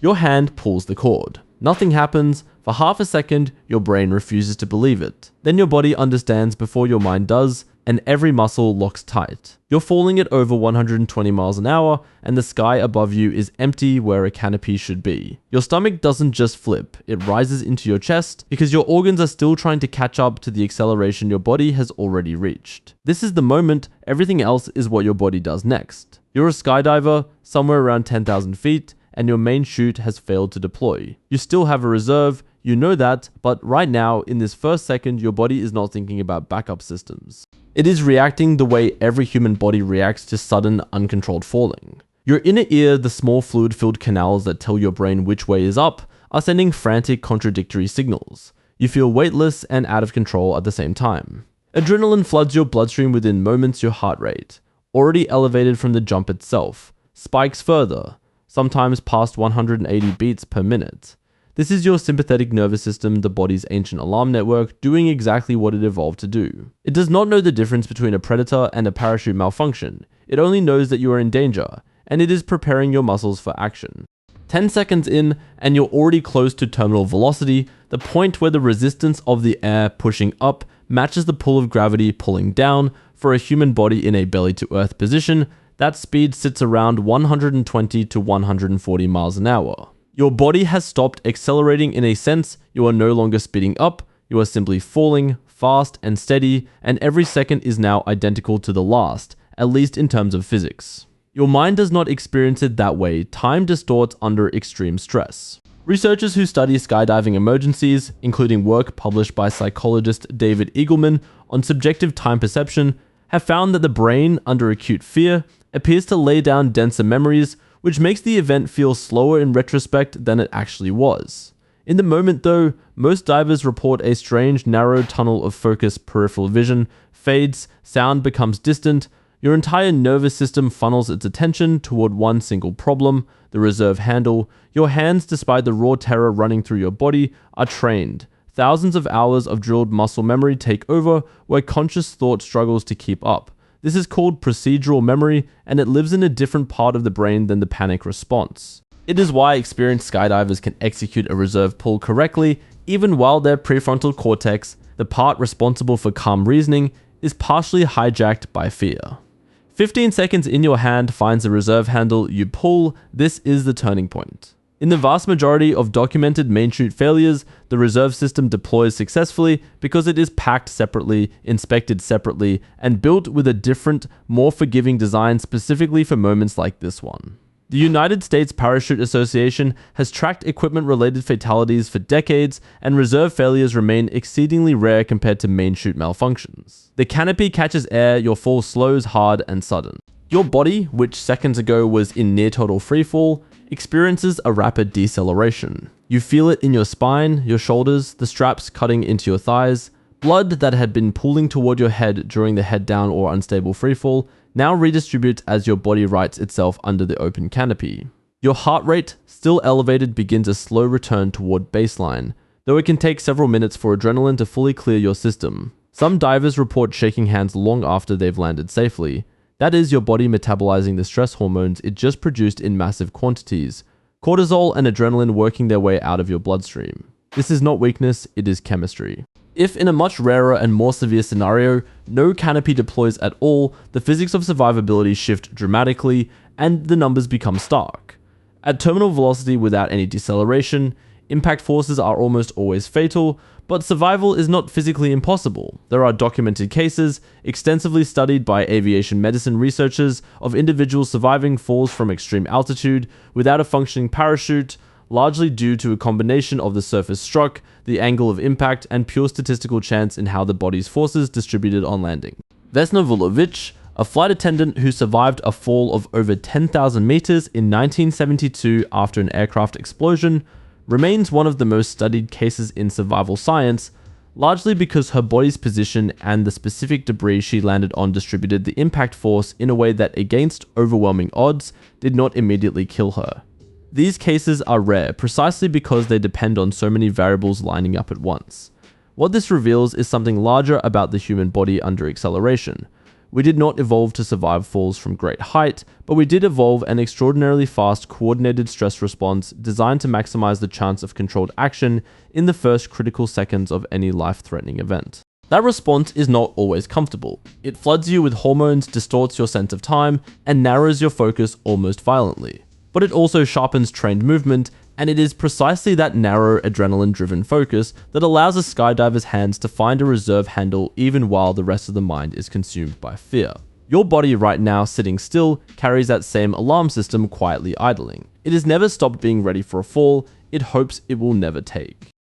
Your hand pulls the cord. Nothing happens. For half a second, your brain refuses to believe it. Then your body understands before your mind does, and every muscle locks tight. You're falling at over 120 miles an hour, and the sky above you is empty where a canopy should be. Your stomach doesn't just flip, it rises into your chest because your organs are still trying to catch up to the acceleration your body has already reached. This is the moment, everything else is what your body does next. You're a skydiver, somewhere around 10,000 feet, and your main chute has failed to deploy. You still have a reserve, you know that, but right now, in this first second, your body is not thinking about backup systems. It is reacting the way every human body reacts to sudden, uncontrolled falling. Your inner ear, the small fluid-filled canals that tell your brain which way is up, are sending frantic, contradictory signals. You feel weightless and out of control at the same time. Adrenaline floods your bloodstream within moments. Your heart rate, already elevated from the jump itself, spikes further, sometimes past 180 beats per minute. This is your sympathetic nervous system, the body's ancient alarm network, doing exactly what it evolved to do. It does not know the difference between a predator and a parachute malfunction. It only knows that you are in danger, and it is preparing your muscles for action. 10 seconds in, and you're already close to terminal velocity, the point where the resistance of the air pushing up matches the pull of gravity pulling down. For a human body in a belly-to-earth position, that speed sits around 120 to 140 miles an hour. Your body has stopped accelerating. In a sense, you are no longer speeding up, you are simply falling, fast and steady, and every second is now identical to the last, at least in terms of physics. Your mind does not experience it that way. Time distorts under extreme stress. Researchers who study skydiving emergencies, including work published by psychologist David Eagleman on subjective time perception, have found that the brain, under acute fear, appears to lay down denser memories, which makes the event feel slower in retrospect than it actually was. In the moment though, most divers report a strange narrow tunnel of focus. Peripheral vision fades, sound becomes distant, your entire nervous system funnels its attention toward one single problem, the reserve handle. Your hands, despite the raw terror running through your body, are trained. Thousands of hours of drilled muscle memory take over where conscious thought struggles to keep up. This is called procedural memory, and it lives in a different part of the brain than the panic response. It is why experienced skydivers can execute a reserve pull correctly, even while their prefrontal cortex, the part responsible for calm reasoning, is partially hijacked by fear. 15 seconds in, your hand finds the reserve handle, you pull. This is the turning point. In the vast majority of documented main chute failures, the reserve system deploys successfully because it is packed separately, inspected separately, and built with a different, more forgiving design specifically for moments like this one. The United States Parachute Association has tracked equipment-related fatalities for decades, and reserve failures remain exceedingly rare compared to main chute malfunctions. The canopy catches air, your fall slows hard and sudden. Your body, which seconds ago was in near total freefall, experiences a rapid deceleration. You feel it in your spine, your shoulders, the straps cutting into your thighs. Blood that had been pooling toward your head during the head down or unstable freefall now redistributes as your body rights itself under the open canopy. Your heart rate, still elevated, begins a slow return toward baseline, though it can take several minutes for adrenaline to fully clear your system. Some divers report shaking hands long after they've landed safely. That is your body metabolizing the stress hormones it just produced in massive quantities, cortisol and adrenaline working their way out of your bloodstream. This is not weakness, it is chemistry. If in a much rarer and more severe scenario, no canopy deploys at all, the physics of survivability shift dramatically, and the numbers become stark. At terminal velocity without any deceleration, impact forces are almost always fatal, but survival is not physically impossible. There are documented cases, extensively studied by aviation medicine researchers, of individuals surviving falls from extreme altitude without a functioning parachute, largely due to a combination of the surface struck, the angle of impact, and pure statistical chance in how the body's forces distributed on landing. Vesna Vulovic, a flight attendant who survived a fall of over 10,000 meters in 1972 after an aircraft explosion, remains one of the most studied cases in survival science, largely because her body's position and the specific debris she landed on distributed the impact force in a way that, against overwhelming odds, did not immediately kill her. These cases are rare precisely because they depend on so many variables lining up at once. What this reveals is something larger about the human body under acceleration. We did not evolve to survive falls from great height, but we did evolve an extraordinarily fast, coordinated stress response designed to maximize the chance of controlled action in the first critical seconds of any life-threatening event. That response is not always comfortable. It floods you with hormones, distorts your sense of time, and narrows your focus almost violently. But it also sharpens trained movement, and it is precisely that narrow, adrenaline-driven focus that allows a skydiver's hands to find a reserve handle even while the rest of the mind is consumed by fear. Your body right now sitting still carries that same alarm system quietly idling. It has never stopped being ready for a fall, it hopes it will never take.